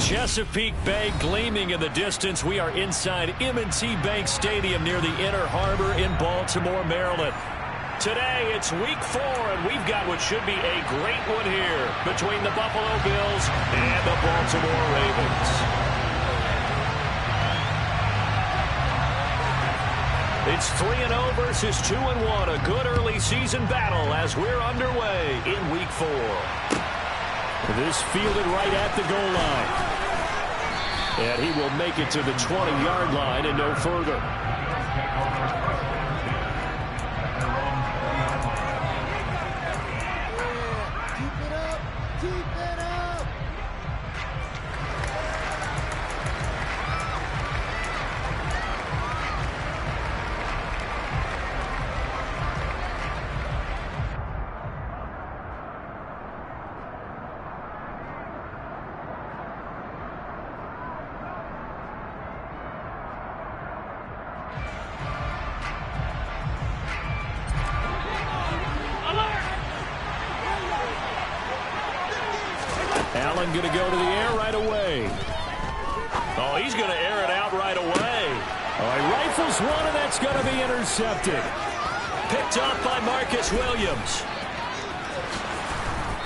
Chesapeake Bay gleaming in the distance. We are inside M&T Bank Stadium near the Inner Harbor in Baltimore, Maryland. Today, it's week 4, and we've got what should be a great one here between the Buffalo Bills and the Baltimore Ravens. It's 3-0 versus 2-1, a good early season battle as we're underway in week 4. This fielded right at the goal line. And he will make it to the 20-yard line and no further. Allen going to go to the air right away. Oh, he's going to air it out right away. Oh, he rifles one, and that's going to be intercepted. Picked up by Marcus Williams.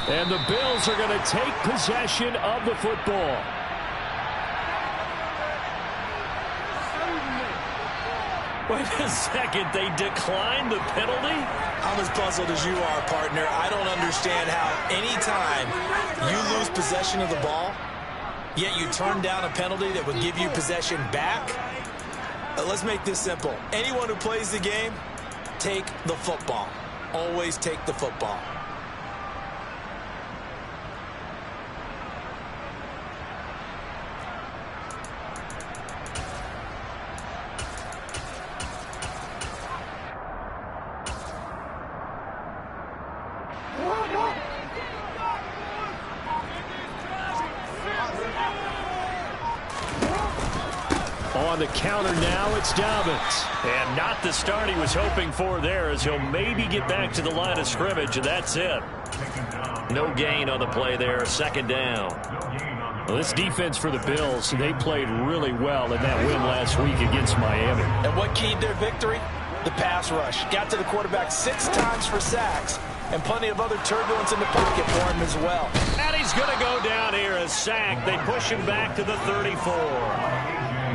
And the Bills are going to take possession of the football. Wait a second, they declined the penalty? I'm as puzzled as you are, partner. I don't understand how any time you lose possession of the ball, yet you turn down a penalty that would give you possession back. Let's make this simple. Anyone who plays the game, take the football. Always take the football. On the counter now, it's Dobbins. And not the start he was hoping for there, as he'll maybe get back to the line of scrimmage, and that's it. No gain on the play there, second down. Well, this defense for the Bills, they played really well in that win last week against Miami. And what keyed their victory? The pass rush. Got to the quarterback 6 times for sacks, and plenty of other turbulence in the pocket for him as well. And he's going to go down here, a sack. They push him back to the 34.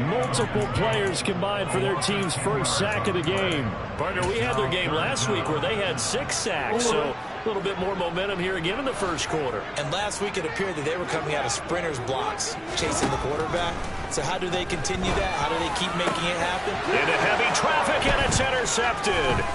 Multiple players combined for their team's first sack of the game. Partner, we had their game last week where they had 6 sacks, so a little bit more momentum here again in the first quarter. And last week it appeared that they were coming out of sprinters blocks, chasing the quarterback. So how do they continue that? How do they keep making it happen? Into heavy traffic, and it's intercepted.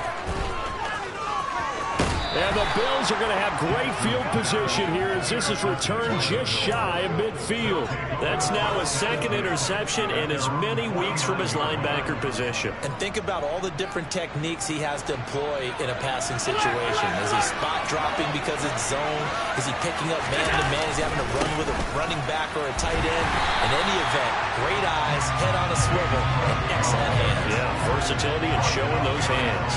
And the Bills are going to have great field position here as this is returned just shy of midfield. That's now his second interception in as many weeks from his linebacker position. And think about all the different techniques he has to employ in a passing situation. Is he spot dropping because it's zone? Is he picking up man-to-man? Is he having to run with a running back or a tight end? In any event, great eyes, head on a swivel, and excellent hands. Yeah, versatility and showing those hands.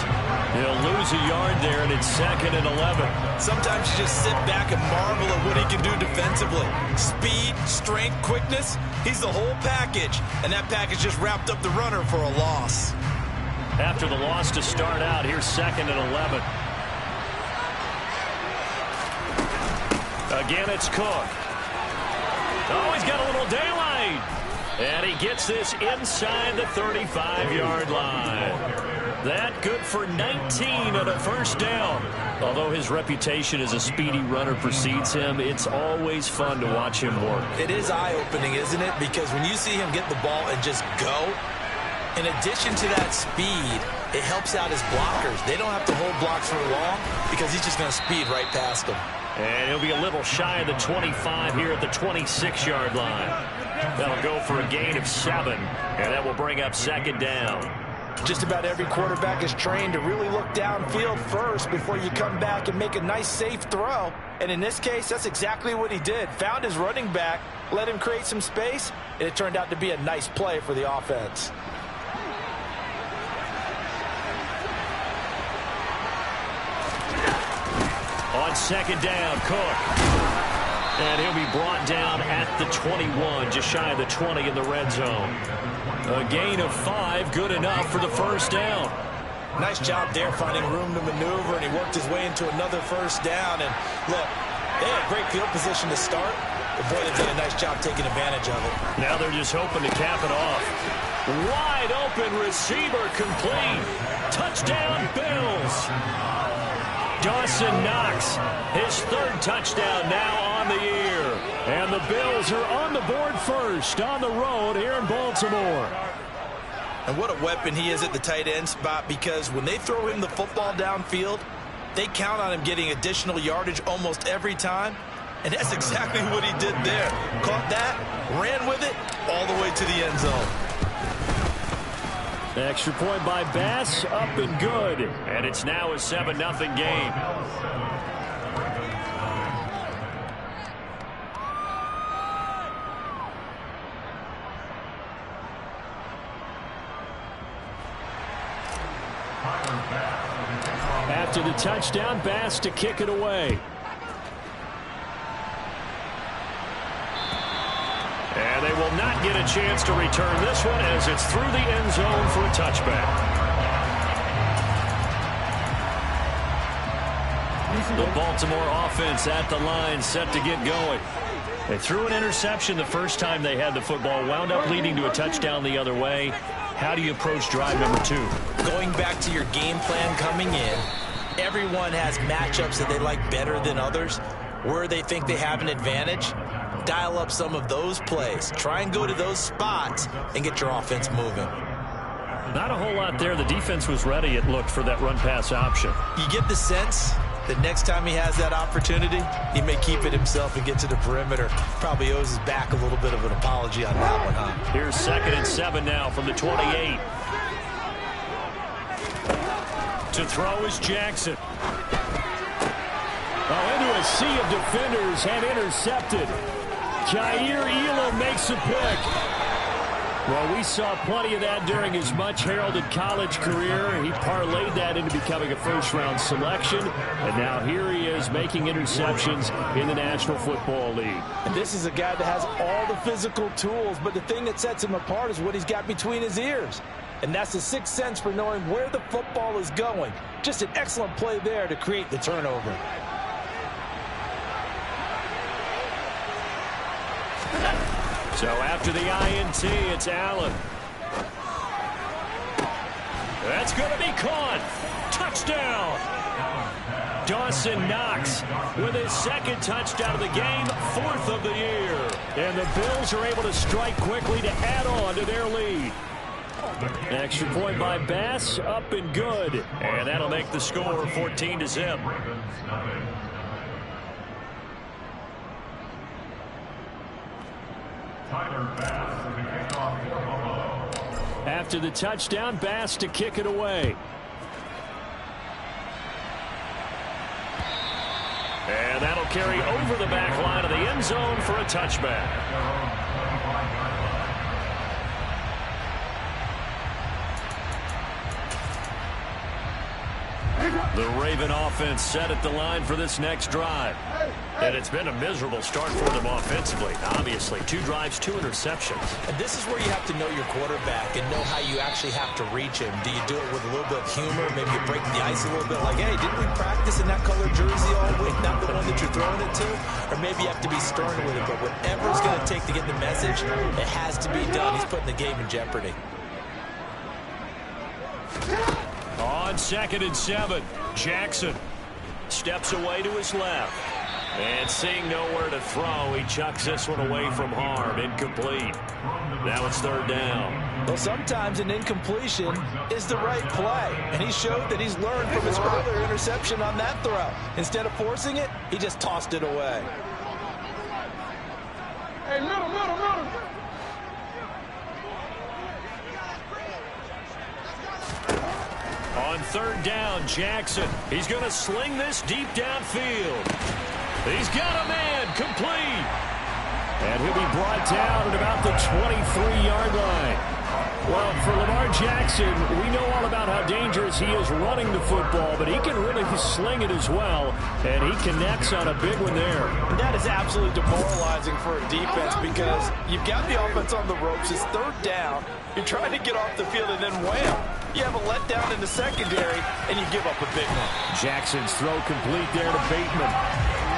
He'll lose a yard there, and it's second and 11. Sometimes you just sit back and marvel at what he can do defensively. Speed, strength, quickness, he's the whole package. And that package just wrapped up the runner for a loss. After the loss to start out, here's second and 11. Again, it's Cook. Oh, he's got a little daylight. And he gets this inside the 35-yard line. That good for 19 on a first down. Although his reputation as a speedy runner precedes him, it's always fun to watch him work. It is eye-opening, isn't it? Because when you see him get the ball and just go, in addition to that speed, it helps out his blockers. They don't have to hold blocks for long because he's just going to speed right past them. And he'll be a little shy of the 25 here at the 26-yard line. That'll go for a gain of 7, and that will bring up second down. Just about every quarterback is trained to really look downfield first before you come back and make a nice, safe throw. And in this case, that's exactly what he did. Found his running back, let him create some space, and it turned out to be a nice play for the offense. On second down, Cook. And he'll be brought down at the 21, just shy of the 20 in the red zone. A gain of 5, good enough for the first down. Nice job there finding room to maneuver, and he worked his way into another first down. And look, they had great field position to start, but boy, they did a nice job taking advantage of it. Now they're just hoping to cap it off. Wide open receiver complete. Touchdown, Bills. Dawson Knox, his 3rd touchdown now on the year. And the Bills are on the board first on the road here in Baltimore. And what a weapon he is at the tight end spot, because when they throw him the football downfield, they count on him getting additional yardage almost every time. And that's exactly what he did there. Caught that, ran with it, all the way to the end zone. Extra point by Bass, up and good. And it's now a 7-0 game. After the touchdown, Bass to kick it away. And they will not get a chance to return this one as it's through the end zone for a touchback. The Baltimore offense at the line, set to get going. They threw an interception the first time they had the football, wound up leading to a touchdown the other way. How do you approach drive number 2? Going back to your game plan coming in, everyone has matchups that they like better than others. Where they think they have an advantage, dial up some of those plays. Try and go to those spots and get your offense moving. Not a whole lot there. The defense was ready, it looked, for that run-pass option. You get the sense that next time he has that opportunity, he may keep it himself and get to the perimeter. Probably owes his back a little bit of an apology on that one, huh? Here's 2nd and 7 now from the 28. To throw is Jackson. Oh, into a sea of defenders and intercepted. Jair Elam makes a pick. Well, we saw plenty of that during his much-heralded college career. He parlayed that into becoming a first-round selection. And now here he is making interceptions in the National Football League. And this is a guy that has all the physical tools, but the thing that sets him apart is what he's got between his ears. And that's the sixth sense for knowing where the football is going. Just an excellent play there to create the turnover. So after the INT, it's Allen. That's going to be caught. Touchdown. Dawson Knox with his 2nd touchdown of the game, 4th of the year. And the Bills are able to strike quickly to add on to their lead. Extra point by Bass, up and good. And that'll make the score 14-0. After the touchdown, Bass to kick it away. And that'll carry over the back line of the end zone for a touchback. The Raven offense set at the line for this next drive. And it's been a miserable start for them offensively. Obviously, 2 drives, 2 interceptions. And this is where you have to know your quarterback and know how you actually have to reach him. Do you do it with a little bit of humor? Maybe you break the ice a little bit like, hey, didn't we practice in that colored jersey all week? Not the one that you're throwing it to? Or maybe you have to be stern with it. But whatever it's going to take to get the message, it has to be done. He's putting the game in jeopardy. On 2nd and 7, Jackson steps away to his left. And seeing nowhere to throw, he chucks this one away from harm. Incomplete. Now it's 3rd down. Well, sometimes an incompletion is the right play. And he showed that he's learned from his earlier interception on that throw. Instead of forcing it, he just tossed it away. Hey, middle. On 3rd down, Jackson. He's going to sling this deep downfield. He's got a man, complete. And he'll be brought down at about the 23-yard line. Well, for Lamar Jackson, we know all about how dangerous he is running the football, but he can really sling it as well, and he connects on a big one there. That is absolutely demoralizing for a defense because you've got the offense on the ropes. It's third down. You're trying to get off the field, and then wham, you have a letdown in the secondary, and you give up a big one. Jackson's throw complete there to Bateman.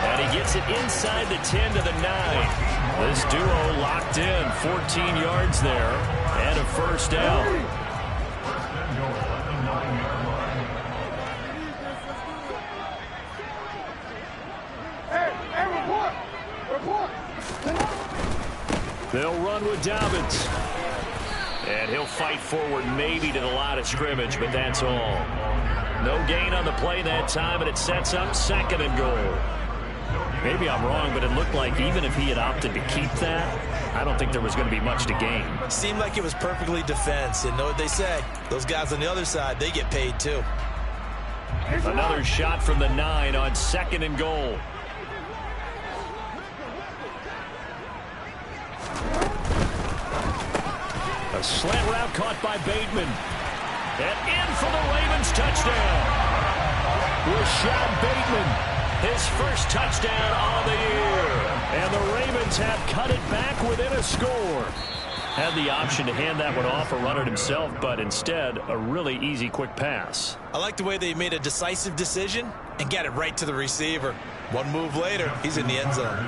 And he gets it inside the 10 to the 9. This duo locked in, 14 yards there, and a first down. They'll run with Dobbins. And he'll fight forward maybe to the line of scrimmage, but that's all. No gain on the play that time, and it sets up 2nd and goal. Maybe I'm wrong, but it looked like even if he had opted to keep that, I don't think there was going to be much to gain. Seemed like it was perfectly defense. And know what they say? Those guys on the other side, they get paid too. Another shot from the 9 on 2nd and goal. A slant route caught by Bateman. And in for the Ravens touchdown. Rashad Bateman. His first touchdown on the year. And the Ravens have cut it back within a score. Had the option to hand that one off or run it himself, but instead, a really easy, quick pass. I like the way they made a decisive decision and got it right to the receiver. One move later, he's in the end zone.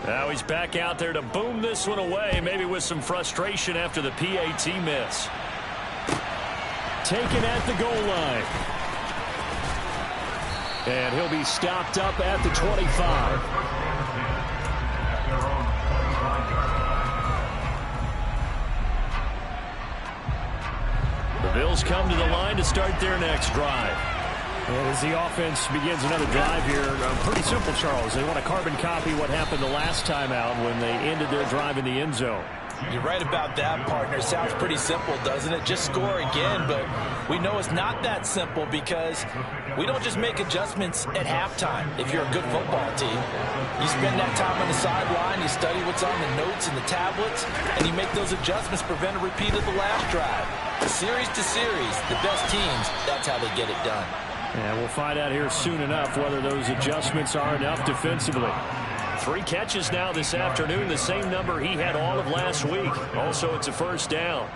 Now he's back out there to boom this one away, maybe with some frustration after the PAT miss. Taken at the goal line. And he'll be stopped up at the 25. The Bills come to the line to start their next drive. And as the offense begins another drive here, pretty simple, Charles. They want to carbon copy what happened the last time out when they ended their drive in the end zone. You're right about that, partner. Sounds pretty simple, doesn't it? Just score again, but we know it's not that simple because we don't just make adjustments at halftime if you're a good football team. You spend that time on the sideline, you study what's on the notes and the tablets, and you make those adjustments to prevent a repeat of the last drive. Series to series, the best teams, that's how they get it done. And we'll find out here soon enough whether those adjustments are enough defensively. 3 catches now this afternoon, the same number he had all of last week. Also, it's a first down.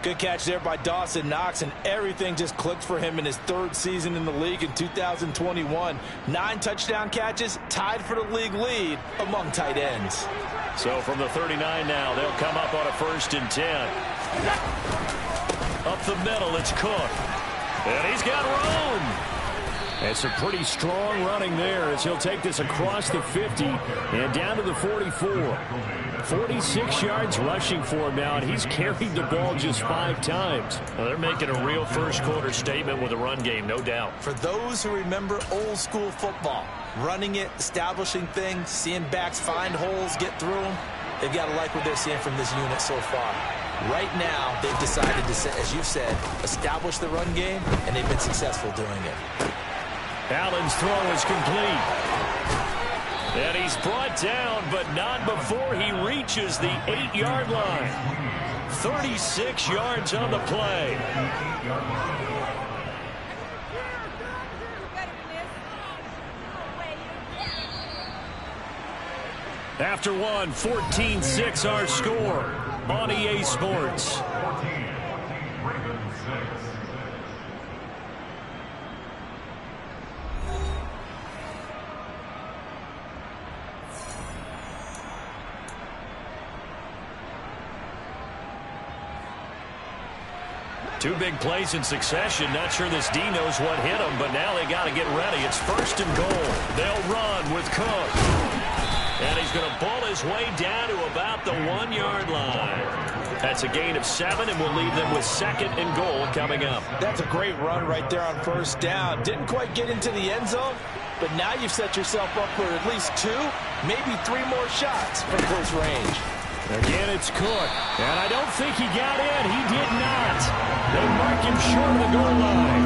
Good catch there by Dawson Knox, and everything just clicked for him in his 3rd season in the league in 2021. 9 touchdown catches, tied for the league lead among tight ends. So from the 39 now, they'll come up on a 1st and 10. Up the middle, it's Cook. And he's got room. It's a pretty strong running there as he'll take this across the 50 and down to the 44. 46 yards rushing for him now, and he's carried the ball just 5 times. Well, they're making a real first-quarter statement with a run game, no doubt. For those who remember old-school football, running it, establishing things, seeing backs find holes, get through them, they've got to like what they're seeing from this unit so far. Right now, they've decided to, as you said, establish the run game, and they've been successful doing it. Allen's throw is complete. And he's brought down, but not before he reaches the 8-yard line. 36 yards on the play. After one, 14-6 our score on EA Sports. Two big plays in succession. Not sure this D knows what hit him, but now they got to get ready. It's 1st and goal. They'll run with Cook. And he's going to ball his way down to about the 1-yard line. That's a gain of 7, and we'll leave them with 2nd and goal coming up. That's a great run right there on 1st down. Didn't quite get into the end zone, but now you've set yourself up for at least 2, maybe 3 more shots from close range. Again, it's Cook. And I don't think he got in. He did not. They mark him short of the goal line.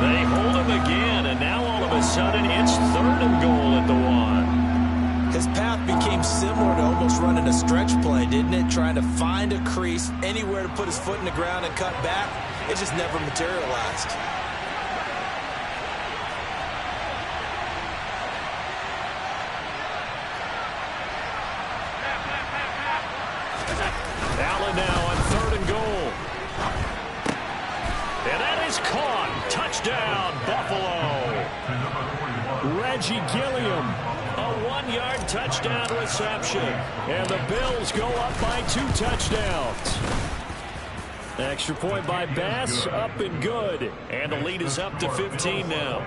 They hold him again, and now all of a sudden it's 3rd and goal at the 1. His path became similar to almost running a stretch play, didn't it? trying to find a crease, anywhere to put his foot in the ground and cut back. It just never materialized. Allen now on 3rd and goal. And that is caught. Touchdown, Buffalo. Reggie Gilliam, a 1-yard touchdown reception. And the Bills go up by 2 touchdowns. Extra point by Bass, up and good. And the lead is up to 15 now.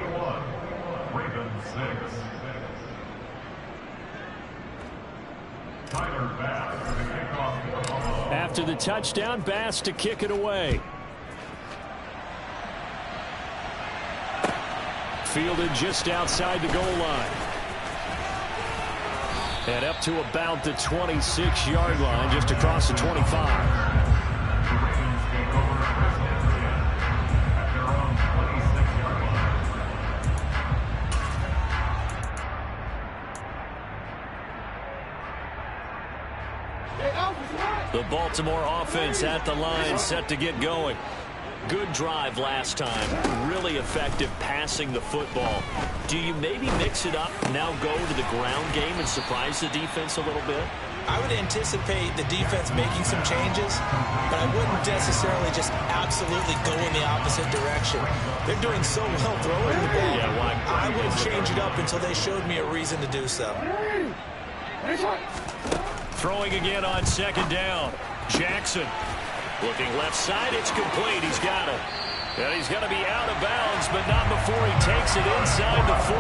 After the touchdown, Bass to kick it away. Fielded just outside the goal line. And up to about the 26-yard line, just across the 25. The Baltimore offense at the line, set to get going. Good drive last time. Really effective passing the football. Do you maybe mix it up, now go to the ground game and surprise the defense a little bit? I would anticipate the defense making some changes, but I wouldn't necessarily just absolutely go in the opposite direction. They're doing so well throwing the ball. Yeah, well, I wouldn't change it up until they showed me a reason to do so. Throwing again on 2nd down. Jackson looking left side. It's complete. He's got it. And he's going to be out of bounds, but not before he takes it inside the 40.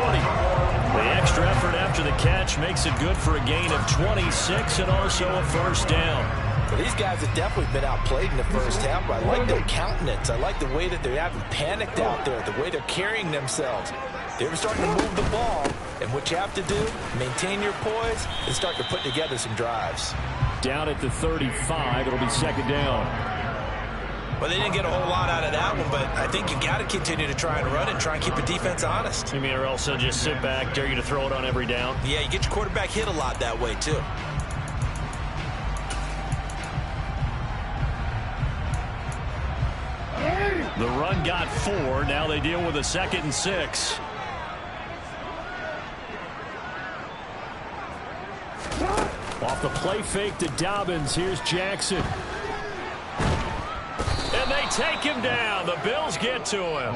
The extra effort after the catch makes it good for a gain of 26 and also a 1st down. Well, these guys have definitely been outplayed in the first half, but I like their countenance. I like the way that they haven't panicked out there, the way they're carrying themselves. They're starting to move the ball, and what you have to do, maintain your poise and start to put together some drives. Down at the 35, it'll be 2nd down. Well, they didn't get a whole lot out of that one, but I think you got to continue to try and run and try and keep the defense honest. You mean, or else they'll just sit back, dare you to throw it on every down? Yeah, you get your quarterback hit a lot that way, too. The run got 4. Now they deal with a 2nd and 6. Off the play fake to Dobbins. Here's Jackson. And they take him down. The Bills get to him.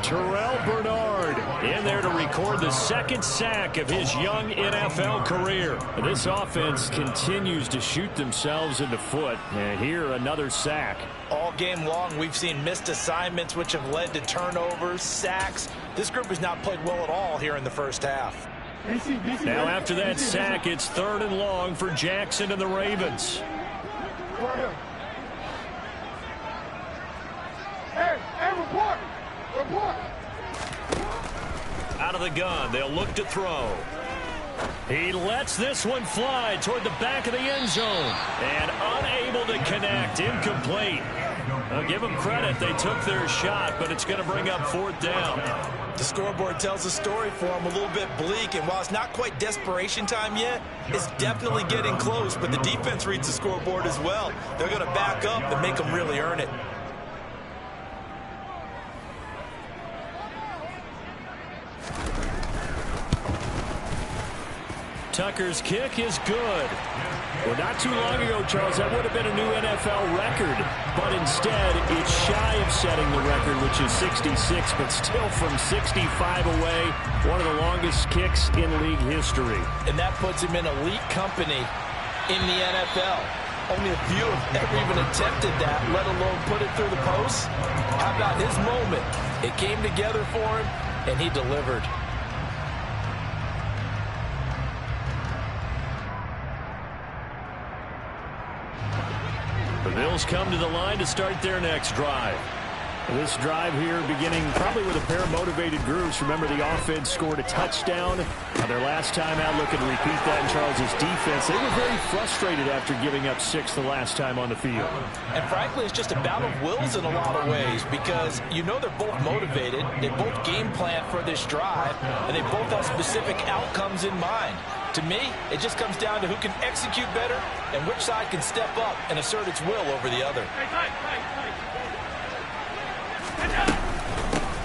Terrell Bernard in there to record the 2nd sack of his young NFL career. This offense continues to shoot themselves in the foot. And here another sack. All game long, we've seen missed assignments, which have led to turnovers, sacks. This group has not played well at all here in the first half. Now after that sack, it's 3rd and long for Jackson and the Ravens. Report. Out of the gun, they'll look to throw. He lets this one fly toward the back of the end zone. And unable to connect, incomplete. I'll give them credit, they took their shot, but it's going to bring up 4th down. The scoreboard tells a story for them, a little bit bleak, and while it's not quite desperation time yet, it's definitely getting close, but the defense reads the scoreboard as well. They're going to back up and make them really earn it. Tucker's kick is good. Well, not too long ago, Charles, that would have been a new NFL record. But instead, it's shy of setting the record, which is 66, but still from 65 away, one of the longest kicks in league history. And that puts him in elite company in the NFL. Only a few have ever even attempted that, let alone put it through the post. How about his moment? It came together for him, and he delivered. The Bills come to the line to start their next drive. This drive here beginning probably with a pair of motivated groups. Remember, the offense scored a touchdown. Their last time out, looking to repeat that in Charles's defense. They were very frustrated after giving up 6 the last time on the field. And frankly, it's just a battle of wills in a lot of ways because you know they're both motivated. They both game plan for this drive, and they both have specific outcomes in mind. To me, it just comes down to who can execute better and which side can step up and assert its will over the other.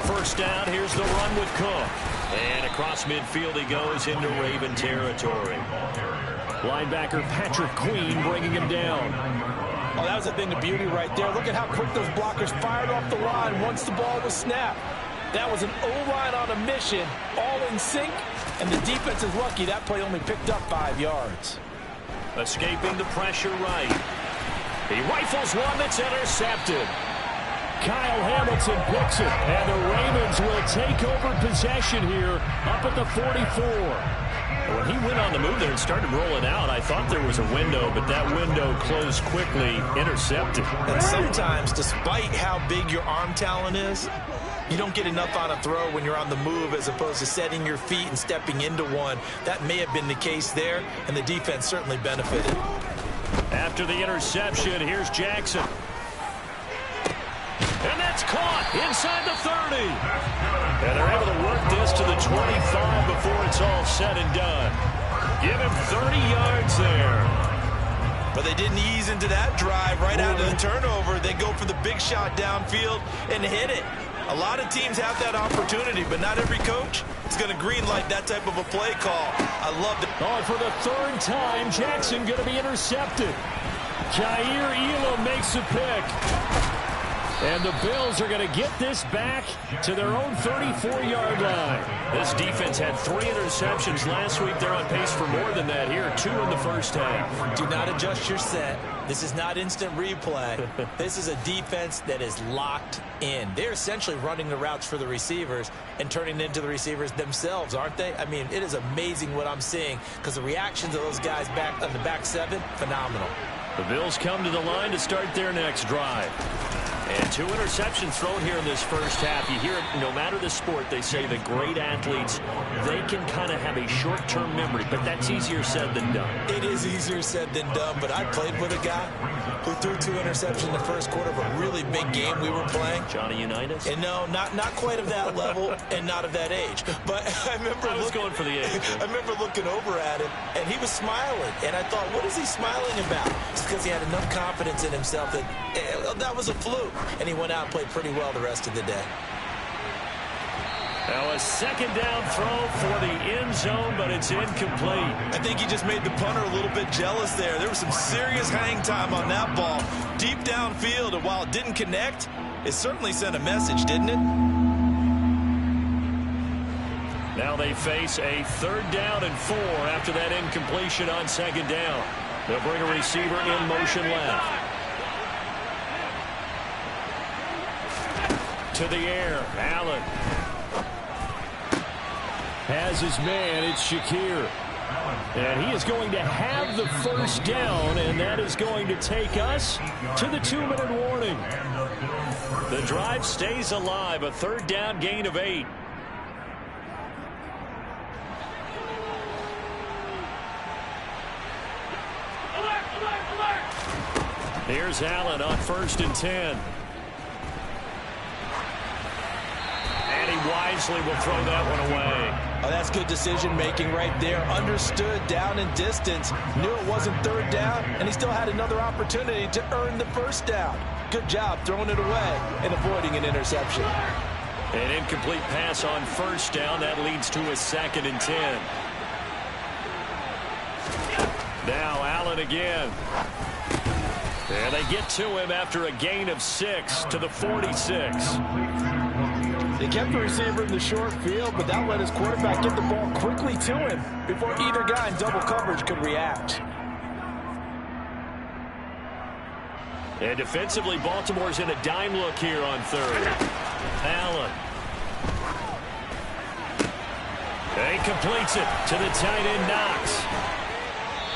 First down, here's the run with Cook. And across midfield he goes into Raven territory. Linebacker Patrick Queen bringing him down. Oh, that was a thing of beauty right there. Look at how quick those blockers fired off the line once the ball was snapped. That was an O-line on a mission, all in sync, and the defense is lucky that play only picked up 5 yards. Escaping the pressure right. He rifles one that's intercepted. Kyle Hamilton picks it, and the Ravens will take over possession here up at the 44. When he went on the move there and started rolling out, I thought there was a window, but that window closed quickly, intercepted. And sometimes, despite how big your arm talent is, you don't get enough on a throw when you're on the move as opposed to setting your feet and stepping into one. That may have been the case there, and the defense certainly benefited. After the interception, here's Jackson. And that's caught inside the 30. And they're able to work this to the 25 before it's all said and done. Give him 30 yards there. But they didn't ease into that drive right out of the turnover. They go for the big shot downfield and hit it. A lot of teams have that opportunity, but not every coach is going to greenlight that type of a play call. I love it. Oh, for the third time, Jackson going to be intercepted. Jair Elam makes a pick. And the Bills are going to get this back to their own 34-yard line. This defense had 3 interceptions last week. They're on pace for more than that here. 2 in the first half. Do not adjust your set. This is not instant replay. This is a defense that is locked in. They're essentially running the routes for the receivers and turning it into the receivers themselves, aren't they? I mean, it is amazing what I'm seeing because the reactions of those guys back on the back 7, phenomenal. The Bills come to the line to start their next drive. And 2 interceptions thrown here in this first half. You hear it, no matter the sport, they say the great athletes, they can kind of have a short-term memory, but that's easier said than done. It is easier said than done, but I played with a guy who threw 2 interceptions in the first quarter of a really big game we were playing. Johnny Unitas? And no, not quite of that level and not of that age. But I remember going for the age. I remember looking over at him, and he was smiling. And I thought, what is he smiling about? It's because he had enough confidence in himself that that was a fluke. And he went out and played pretty well the rest of the day. Now a second down throw for the end zone, but it's incomplete. I think he just made the punter a little bit jealous there. There was some serious hang time on that ball. Deep downfield, and while it didn't connect, it certainly sent a message, didn't it? Now they face a 3rd down and 4 after that incompletion on 2nd down. They'll bring a receiver in motion left. To the air, Allen has his man. It's Shakir. And he is going to have the first down, and that is going to take us to the 2-minute warning. The drive stays alive, a 3rd down gain of 8. Here's Allen on 1st and 10. And he wisely will throw that one away. Oh, that's good decision-making right there. Understood down and distance. Knew it wasn't 3rd down, and he still had another opportunity to earn the 1st down. Good job throwing it away and avoiding an interception. An incomplete pass on 1st down. That leads to a 2nd and 10. Now Allen again. And they get to him after a gain of 6 to the 46. They kept the receiver in the short field, but that let his quarterback get the ball quickly to him before either guy in double coverage could react. And defensively, Baltimore's in a dime look here on 3rd. Allen. And he completes it to the tight end, Knox.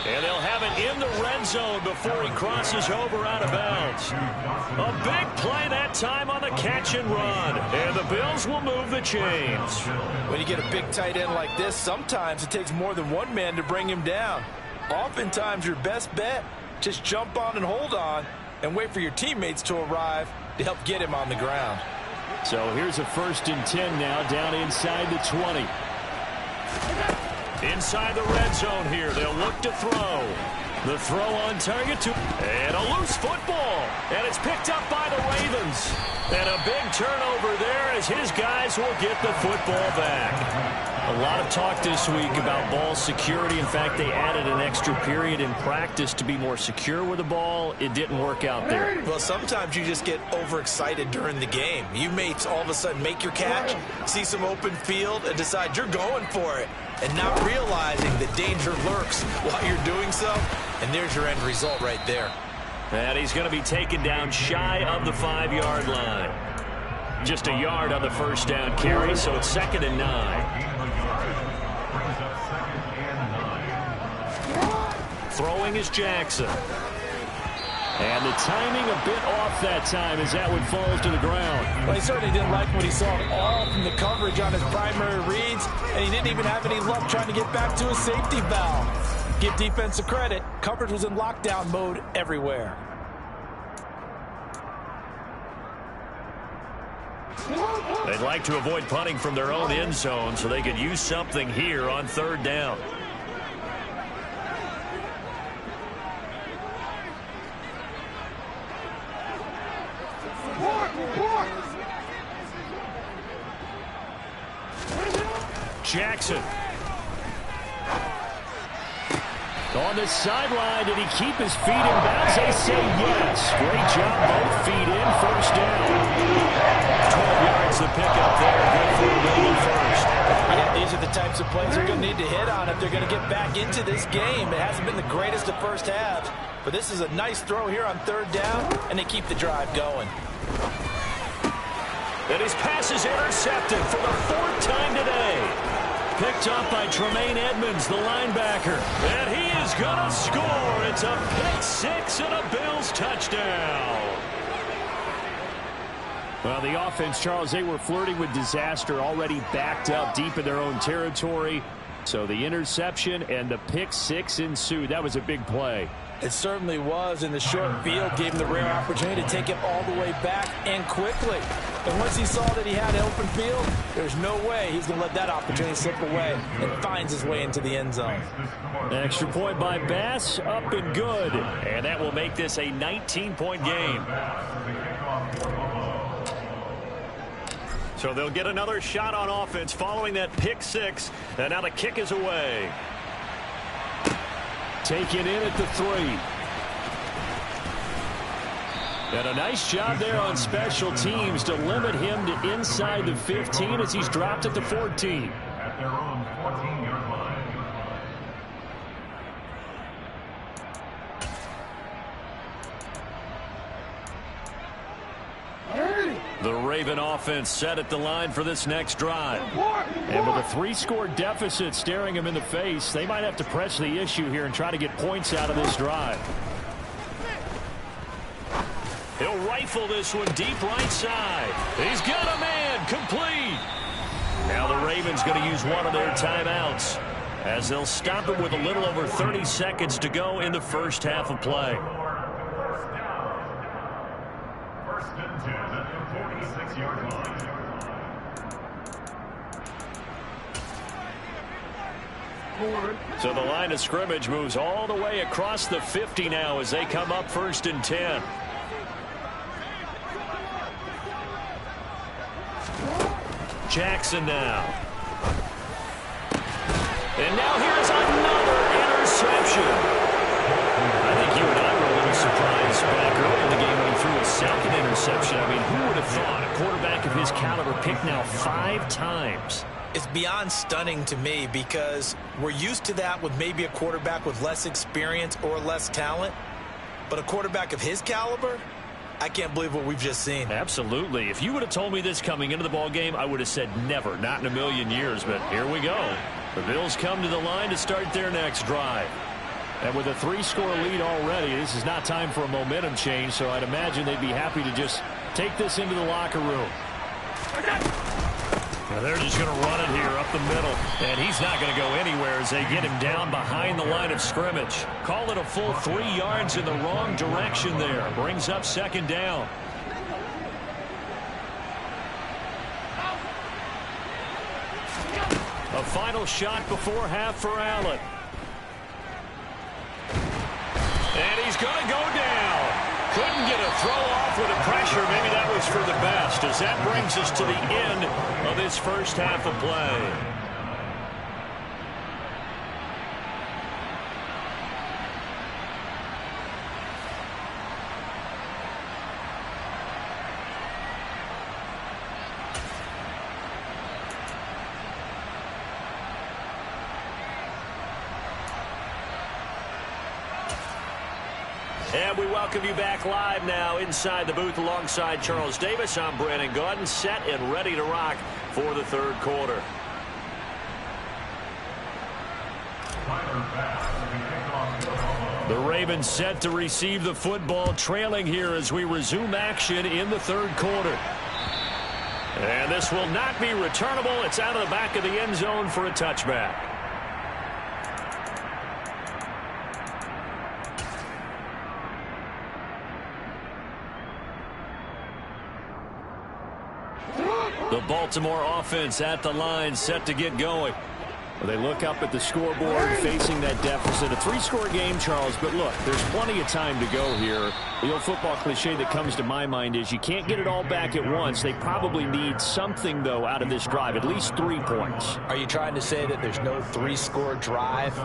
And they'll have it in the red zone before he crosses over out of bounds. A big play that time on the catch and run. And the Bills will move the chains. When you get a big tight end like this, sometimes it takes more than one man to bring him down. Oftentimes, your best bet, just jump on and hold on and wait for your teammates to arrive to help get him on the ground. So here's a 1st and 10 now down inside the 20. Inside the red zone here. They'll look to throw. The throw on target and a loose football. And it's picked up by the Ravens. And a big turnover there as his guys will get the football back. A lot of talk this week about ball security. In fact, they added an extra period in practice to be more secure with the ball. It didn't work out there. Well, sometimes you just get overexcited during the game. You may all of a sudden make your catch, see some open field, and decide you're going for it, and not realizing the danger lurks while you're doing so. And there's your end result right there. And he's going to be taken down shy of the 5-yard line. Just a yard on the first down carry, so it's 2nd and 9. Throwing is Jackson. And the timing a bit off that time as that one falls to the ground. Well, he certainly didn't like what he saw at all from the coverage on his primary reads, and he didn't even have any luck trying to get back to his safety valve. Give defensive credit. Coverage was in lockdown mode everywhere. They'd like to avoid punting from their own end zone so they could use something here on 3rd down. Jackson. On the sideline, did he keep his feet in bounds? They say yes. Great job, both feet in, 1st down. 12 yards the pickup there. Good for a Ravens first. Yeah, these are the types of plays they're going to need to hit on if they're going to get back into this game. It hasn't been the greatest of first halves, but this is a nice throw here on 3rd down, and they keep the drive going. And his pass is intercepted for the 4th time today. Picked up by Tremaine Edmonds, the linebacker. And he is going to score. It's a pick 6 and a Bills touchdown. Well, the offense, Charles, they were flirting with disaster, already backed up deep in their own territory. So the interception and the pick 6 ensued. That was a big play. It certainly was, and the short field gave him the rare opportunity to take it all the way back and quickly. And once he saw that he had an open field, there's no way he's going to let that opportunity slip away, and finds his way into the end zone. Extra point by Bass, up and good. And that will make this a 19-point game. So they'll get another shot on offense following that pick 6, and now the kick is away. Taken in at the 3. And a nice job there on special teams to limit him to inside the 15 as he's dropped at the 14. At their own 14-yard line. The Raven offense set at the line for this next drive. And with a 3-score deficit staring him in the face, they might have to press the issue here and try to get points out of this drive. He'll rifle this one deep right side. He's got a man, complete. Now the Ravens going to use one of their timeouts as they'll stop it with a little over 30 seconds to go in the first half of play. First and 10 at the 46-yard line. So the line of scrimmage moves all the way across the 50 now as they come up 1st and 10. Jackson now. And now here's another interception. I think you and I were a little surprised back early in the game when he threw a 2nd interception. I mean, who would have thought a quarterback of his caliber picked now 5 times? It's beyond stunning to me because we're used to that with maybe a quarterback with less experience or less talent. But a quarterback of his caliber, I can't believe what we've just seen. Absolutely. If you would have told me this coming into the ball game, I would have said never, not in a million years. But here we go. The Bills come to the line to start their next drive. And with a 3-score lead already, this is not time for a momentum change, so I'd imagine they'd be happy to just take this into the locker room. Now they're just going to run it here up the middle, and he's not going to go anywhere as they get him down behind the line of scrimmage. Call it a full 3 yards in the wrong direction there. Brings up 2nd down. A final shot before half for Allen. And he's going to go down. Couldn't get a throw off with the pressure. Maybe that was for the best, as that brings us to the end of this first half of play. And we welcome you back live now inside the booth alongside Charles Davis. I'm Brandon Gaudin, set and ready to rock for the third quarter. The Ravens set to receive the football, trailing here as we resume action in the third quarter. And this will not be returnable. It's out of the back of the end zone for a touchback. The Baltimore offense at the line, set to get going. Well, they look up at the scoreboard facing that deficit. A three-score game, Charles, but look, there's plenty of time to go here. The old football cliche that comes to my mind is you can't get it all back at once. They probably need something, though, out of this drive, at least 3 points. Are you trying to say that there's no three-score drive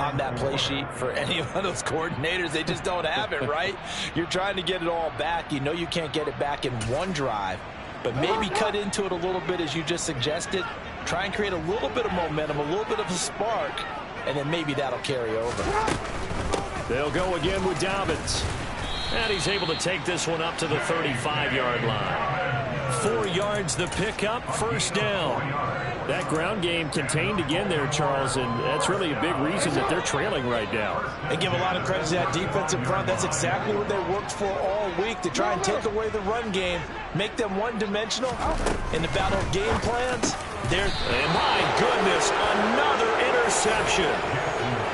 on that play sheet for any one of those coordinators? They just don't have it, right? You're trying to get it all back. You know you can't get it back in one drive. But maybe cut into it a little bit, as you just suggested. Try and create a little bit of momentum, a little bit of a spark, and then maybe that'll carry over. They'll go again with Dobbins. And he's able to take this one up to the 35-yard line. 4 yards the pickup, first down. That ground game contained again there, Charles, and that's really a big reason that they're trailing right now. They give a lot of credit to that defensive front. That's exactly what they worked for all week, to try and take away the run game, make them one-dimensional in the battle of game plans. And my goodness, another interception.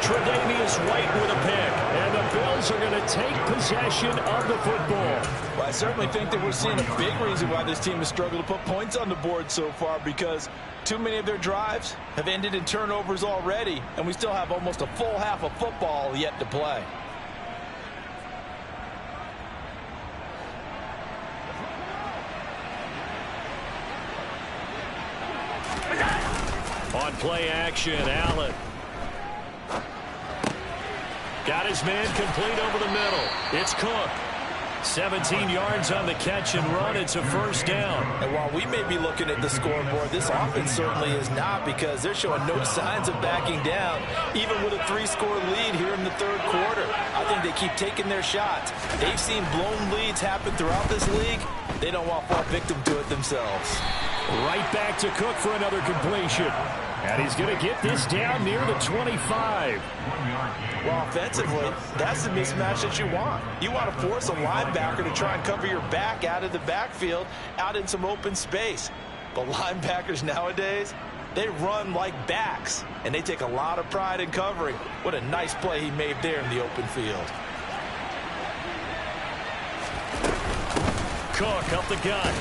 Tre'Davious White with a pick, and the Bills are going to take possession of the football. Well, I certainly think that we're seeing a big reason why this team has struggled to put points on the board so far, because too many of their drives have ended in turnovers already, and we still have almost a full half of football yet to play. On play action, Allen. Got his man complete over the middle. It's Cook. 17 yards on the catch and run. It's a first down. And while we may be looking at the scoreboard, this offense certainly is not, because they're showing no signs of backing down, even with a 3-score lead here in the third quarter. I think they keep taking their shots. They've seen blown leads happen throughout this league. They don't want to fall victim to it themselves. Right back to Cook for another completion. And he's going to get this down near the 25. Well, offensively, that's the mismatch that you want. You want to force a linebacker to try and cover your back out of the backfield, out in some open space. But linebackers nowadays, they run like backs, and they take a lot of pride in covering. What a nice play he made there in the open field. Cook up the gut.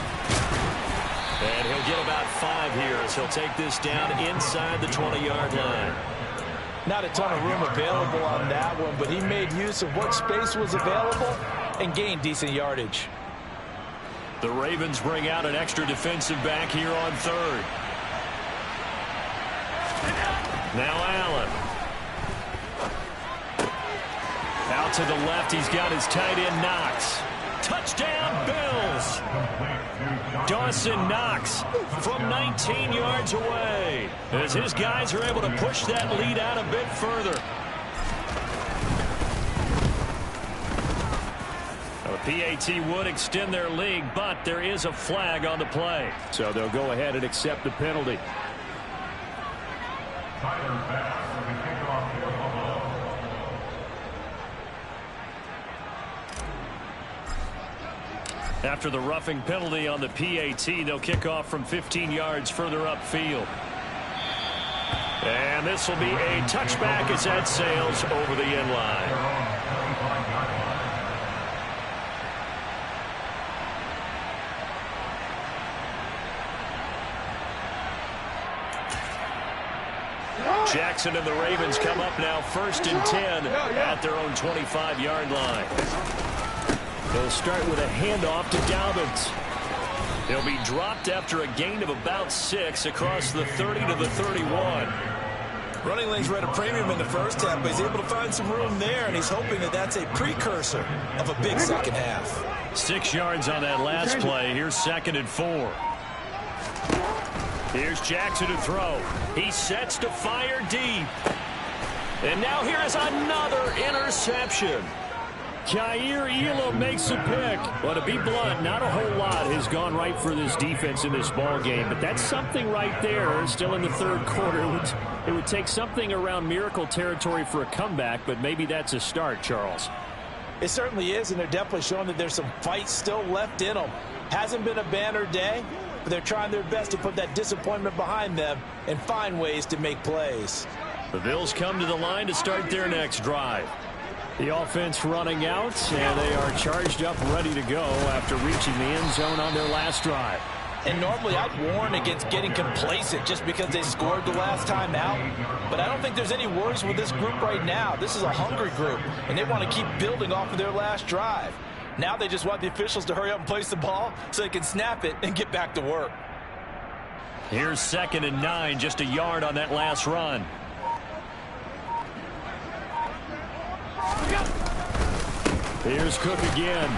And he'll get about 5 here as he'll take this down inside the 20-yard line. Not a ton of room available on that one, but he made use of what space was available and gained decent yardage. The Ravens bring out an extra defensive back here on third. Now Allen. Out to the left, he's got his tight end Knox. Touchdown, Bills! Dawson Knox from 19 yards away, as his guys are able to push that lead out a bit further. The PAT would extend their lead, but there is a flag on the play, so they'll go ahead and accept the penalty. After the roughing penalty on the PAT, they'll kick off from 15 yards further upfield. And this will be a touchback as that sails over the end line. Jackson and the Ravens come up now 1st and 10 at their own 25-yard line. They'll start with a handoff to Dobbins. He'll be dropped after a gain of about 6 across the 30 to the 31. Running lanes were at a premium in the first half, but he's able to find some room there, and he's hoping that that's a precursor of a big second half. 6 yards on that last play. Here's 2nd and 4. Here's Jackson to throw. He sets to fire deep. And now here is another interception. Kaiir Elam makes a pick. Well, to be blunt, not a whole lot has gone right for this defense in this ball game, but that's something right there. Still in the 3rd quarter. It would take something around miracle territory for a comeback, but maybe that's a start, Charles. It certainly is, and they're definitely showing that there's some fight still left in them. Hasn't been a banner day, but they're trying their best to put that disappointment behind them and find ways to make plays. The Bills come to the line to start their next drive. The offense running out, and they are charged up, ready to go after reaching the end zone on their last drive. And normally I'd warn against getting complacent just because they scored the last time out. But I don't think there's any worries with this group right now. This is a hungry group, and they want to keep building off of their last drive. Now they just want the officials to hurry up and place the ball so they can snap it and get back to work. Here's 2nd and 9, just a yard on that last run. Here's Cook again.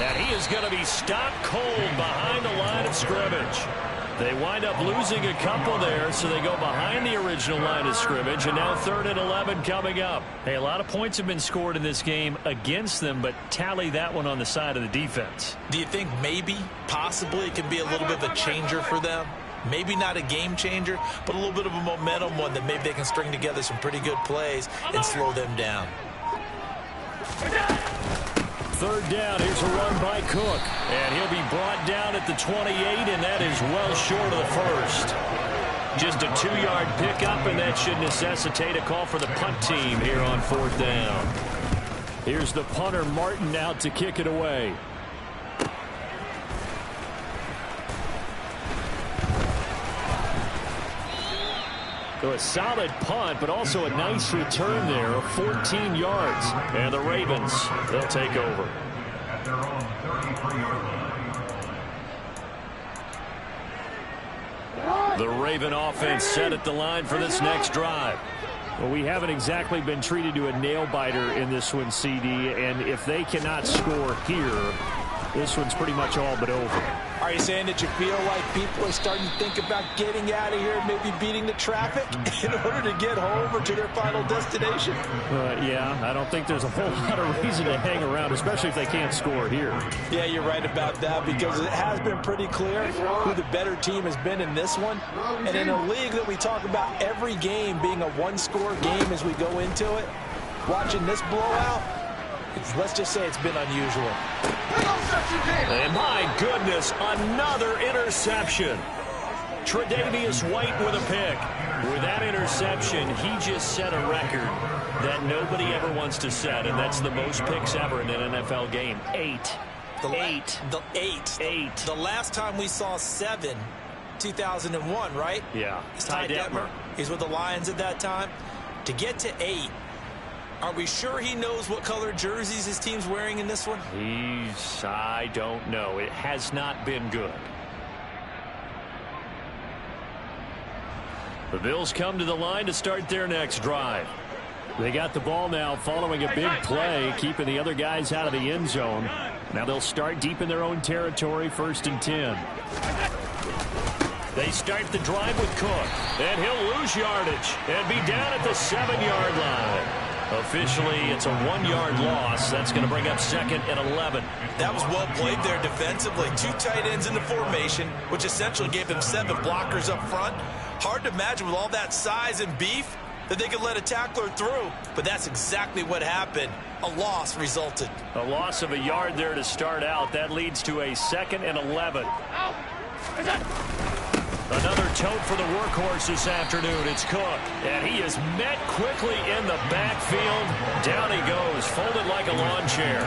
And he is going to be stopped cold behind the line of scrimmage. They wind up losing a couple there, so they go behind the original line of scrimmage, and now 3rd and 11 coming up. Hey, a lot of points have been scored in this game against them, but tally that one on the side of the defense. Do you think maybe, possibly, it can be a little bit of a changer for them? Maybe not a game changer, but a little bit of a momentum one that maybe they can string together some pretty good plays and slow them down. 3rd down, here's a run by Cook. And he'll be brought down at the 28, and that is well short of the first. Just a 2-yard pickup, and that should necessitate a call for the punt team here on 4th down. Here's the punter, Martin, out to kick it away. So a solid punt, but also a nice return there of 14 yards. And the Ravens, they'll take over. At their own 33-yard line. The Raven offense set at the line for this next drive. Well, we haven't exactly been treated to a nail-biter in this one, CD, and if they cannot score here, this one's pretty much all but over. Are you saying that you feel like people are starting to think about getting out of here, maybe beating the traffic in order to get home or to their final destination? Yeah, I don't think there's a whole lot of reason to hang around, especially if they can't score here. Yeah, you're right about that, because it has been pretty clear who the better team has been in this one. And in a league that we talk about every game being a one-score game as we go into it, watching this blowout, let's just say it's been unusual. And my goodness, another interception. Tre'Davious White with a pick. With that interception, he just set a record that nobody ever wants to set, and that's the most picks ever in an NFL game. 8. The last time we saw 7, 2001, right? Yeah. It's Ty Detmer. He's with the Lions at that time. To get to 8, are we sure he knows what color jerseys his team's wearing in this one? I don't know. It has not been good. The Bills come to the line to start their next drive. They got the ball now following a big play, keeping the other guys out of the end zone. Now they'll start deep in their own territory, 1st and 10. They start the drive with Cook, and he'll lose yardage and be down at the 7-yard line. Officially, it's a 1-yard loss. That's going to bring up 2nd and 11. That was well played there defensively. 2 tight ends in the formation, which essentially gave them 7 blockers up front. Hard to imagine with all that size and beef that they could let a tackler through, but that's exactly what happened. A loss resulted. A loss of a yard there to start out. That leads to a 2nd and 11. Another tote for the workhorse this afternoon. It's Cook. And he is met quickly in the backfield. Down he goes, folded like a lawn chair.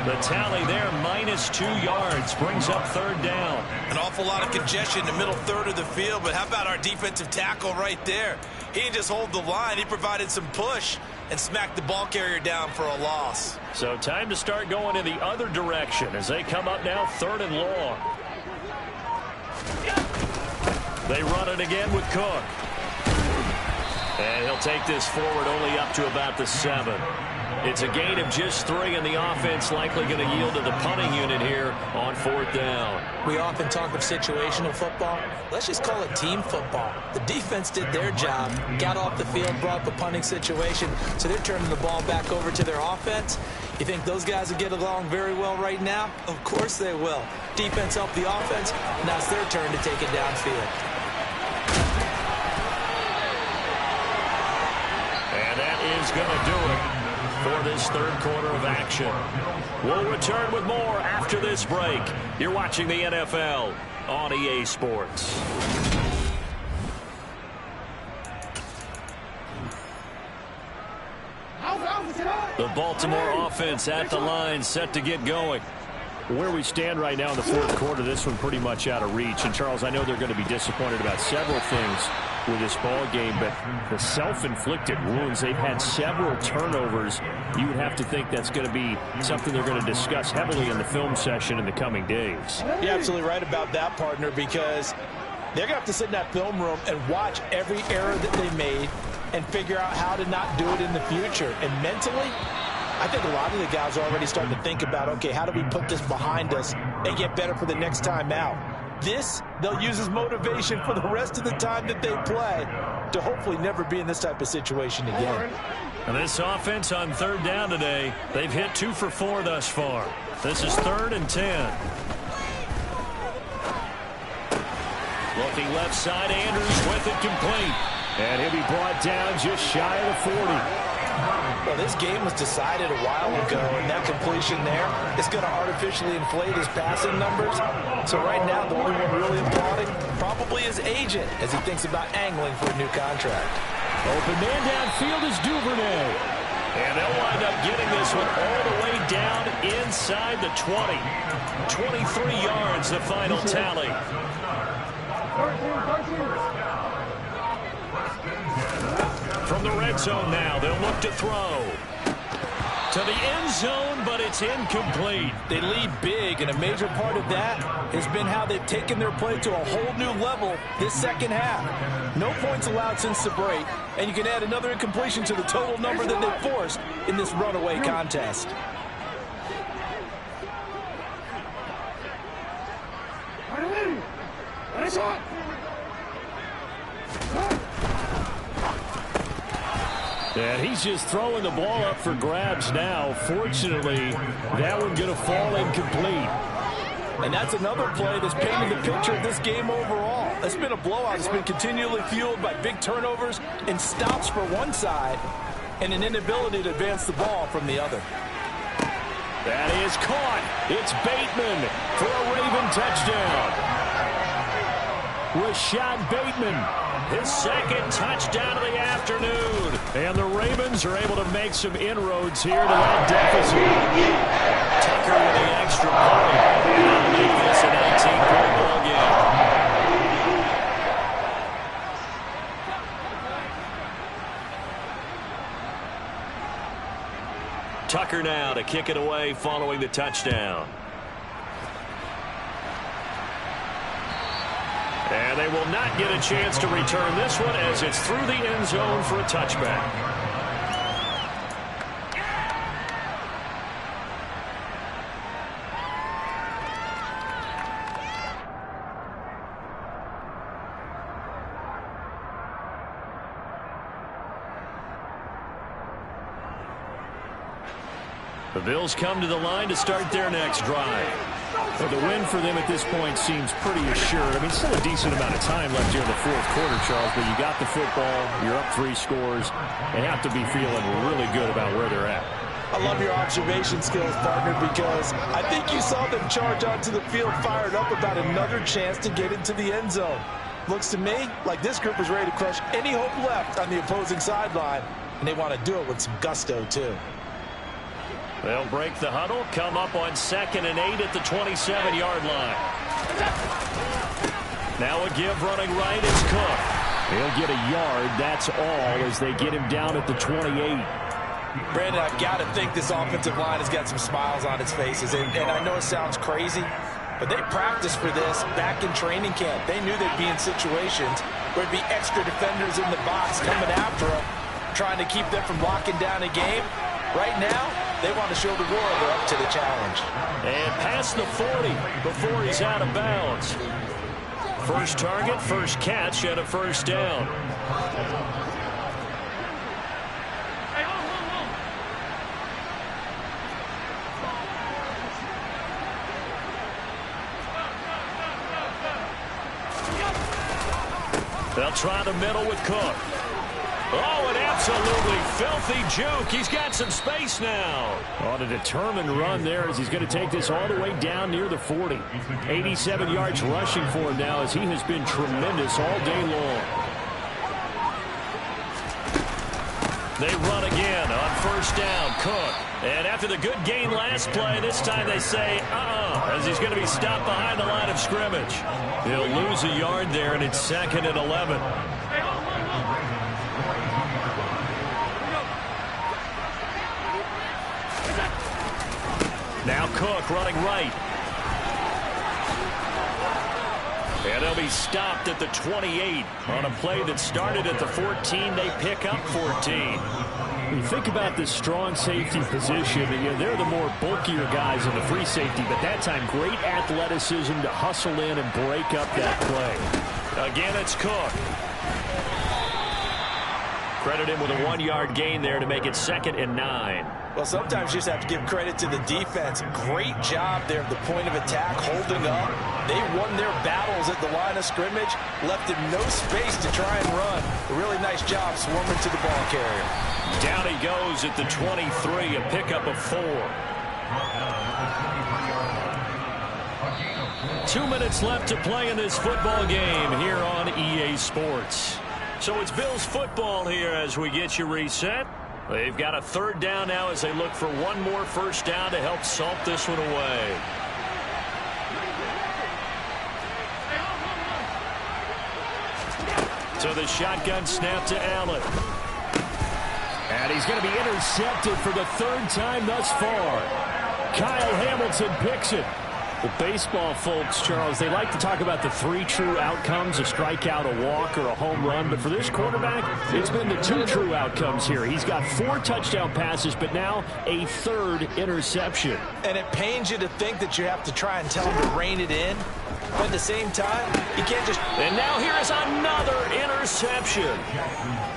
The tally there, -2 yards, brings up third down. An awful lot of congestion in the middle third of the field, but how about our defensive tackle right there? He didn't just hold the line. He provided some push and smacked the ball carrier down for a loss. So time to start going in the other direction as they come up now third and long. They run it again with Cook. And he'll take this forward only up to about the 7. It's a gain of just 3, and the offense likely going to yield to the punting unit here on fourth down. We often talk of situational football. Let's just call it team football. The defense did their job, got off the field, brought the punting situation, so they're turning the ball back over to their offense. You think those guys will get along very well right now? Of course they will. Defense helped the offense. Now it's their turn to take it downfield. And that is going to do it for this third quarter of action. We'll return with more after this break. You're watching the NFL on EA Sports. The Baltimore offense at the line, set to get going. Where we stand right now in the fourth quarter, this one pretty much out of reach. And, Charles, I know they're going to be disappointed about several things with this ball game, but the self-inflicted wounds, they've had several turnovers. You would have to think that's going to be something they're going to discuss heavily in the film session in the coming days. You're absolutely right about that, partner, because they're going to have to sit in that film room and watch every error that they made and figure out how to not do it in the future. And mentally, I think a lot of the guys are already starting to think about, okay, how do we put this behind us and get better for the next time out? This, they'll use as motivation for the rest of the time that they play to hopefully never be in this type of situation again. And this offense on third down today, they've hit 2 for 4 thus far. This is 3rd and 10. Looking left side, Andrews with it complete. And he'll be brought down just shy of the 40. Well, this game was decided a while ago, and that completion there is going to artificially inflate his passing numbers. So right now, the only one really applauding probably his agent as he thinks about angling for a new contract. Open man downfield is Duvernay. And they'll wind up getting this one all the way down inside the 20. 23 yards, the final tally. From the red zone now, they'll look to throw. To the end zone, but it's incomplete. They lead big, and a major part of that has been how they've taken their play to a whole new level this second half. No points allowed since the break, and you can add another incompletion to the total number that they forced in this runaway contest. And he's just throwing the ball up for grabs now. Fortunately, that one going to fall incomplete. And that's another play that's painted the picture of this game overall. It's been a blowout. It's been continually fueled by big turnovers and stops for one side and an inability to advance the ball from the other. That is caught. It's Bateman for a Raven touchdown. Rashad Bateman, his second touchdown of the afternoon. And the Ravens are able to make some inroads here to that deficit. Tucker with the extra point. And that'll make this a 19-point ball game. Tucker now to kick it away following the touchdown. And they will not get a chance to return this one as it's through the end zone for a touchback. The Bills come to the line to start their next drive. Well, the win for them at this point seems pretty assured. I mean, still a decent amount of time left here in the fourth quarter, Charles, but you got the football, you're up 3 scores, and have to be feeling really good about where they're at. I love your observation skills, partner, because I think you saw them charge onto the field fired up about another chance to get into the end zone. Looks to me like this group is ready to crush any hope left on the opposing sideline, and they want to do it with some gusto, too. They'll break the huddle, come up on 2nd and 8 at the 27-yard line. Now a give running right is Cook. He'll get a yard, that's all, as they get him down at the 28. Brandon, I've got to think this offensive line has got some smiles on its faces, and I know it sounds crazy, but they practiced for this back in training camp. They knew they'd be in situations where there'd be extra defenders in the box coming after them, trying to keep them from locking down a game. Right now, they want to show the world they're up to the challenge. And past the 40 before he's out of bounds. First target, first catch, and a first down. They'll try the middle with Cook. Oh, an absolutely filthy juke. He's got some space now. On a determined run there as he's going to take this all the way down near the 40. 87 yards rushing for him now as he has been tremendous all day long. They run again on first down. Cook. And after the good gain last play, this time they say, as he's going to be stopped behind the line of scrimmage. He'll lose a yard there, and it's 2nd and 11. Now Cook running right. And they'll be stopped at the 28 on a play that started at the 14. They pick up 14. When you think about this strong safety position, they're the more bulkier guys in the free safety, but that time great athleticism to hustle in and break up that play. Again, it's Cook. Credit him with a 1-yard gain there to make it 2nd and 9. Well, sometimes you just have to give credit to the defense. Great job there at the point of attack, holding up. They won their battles at the line of scrimmage, left him no space to try and run. A really nice job swarming to the ball carrier. Down he goes at the 23, a pickup of 4. 2 minutes left to play in this football game here on EA Sports. So it's Bills football here as we get you reset. They've got a 3rd down now as they look for one more first down to help salt this one away. So the shotgun snap to Allen. And he's going to be intercepted for the 3rd time thus far. Kyle Hamilton picks it. The baseball folks, Charles, they like to talk about the 3 true outcomes, a strikeout, a walk, or a home run. But for this quarterback, it's been the 2 true outcomes here. He's got 4 touchdown passes, but now a 3rd interception. And it pains you to think that you have to try and tell him to rein it in. But at the same time, you can't just... And now here is another interception.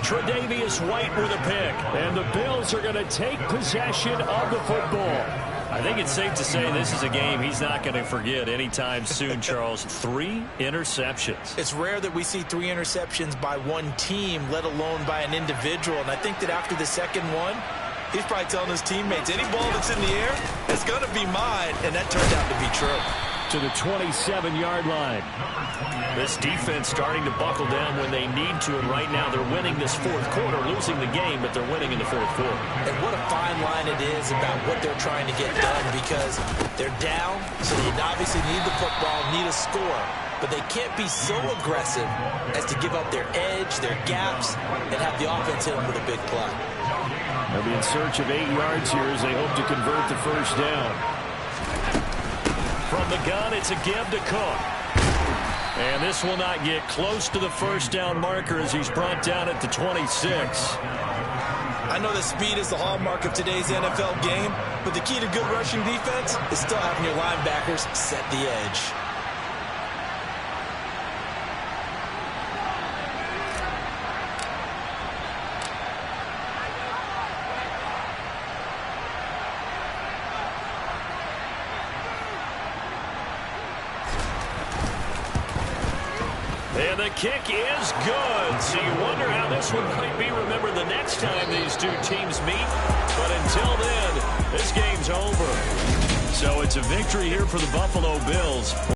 Tre'Davious White with a pick. And the Bills are going to take possession of the football. I think it's safe to say this is a game he's not going to forget anytime soon, Charles. 3 interceptions. It's rare that we see 3 interceptions by one team, let alone by an individual. And I think that after the 2nd one, he's probably telling his teammates, any ball that's in the air is going to be mine. And that turned out to be true. To the 27-yard line. This defense starting to buckle down when they need to, and right now they're winning this 4th quarter, losing the game, but they're winning in the 4th quarter. And what a fine line it is about what they're trying to get done, because they're down, so they obviously need the football, need a score, but they can't be so aggressive as to give up their edge, their gaps, and have the offense hit them with a big play. They'll be in search of 8 yards here as they hope to convert the first down. From the gun, it's a give to Cook. And this will not get close to the first down marker as he's brought down at the 26. I know that speed is the hallmark of today's NFL game, but the key to good rushing defense is still having your linebackers set the edge. And the kick is good. So you wonder how this one might be remembered the next time these 2 teams meet. But until then, this game's over. So it's a victory here for the Buffalo Bills.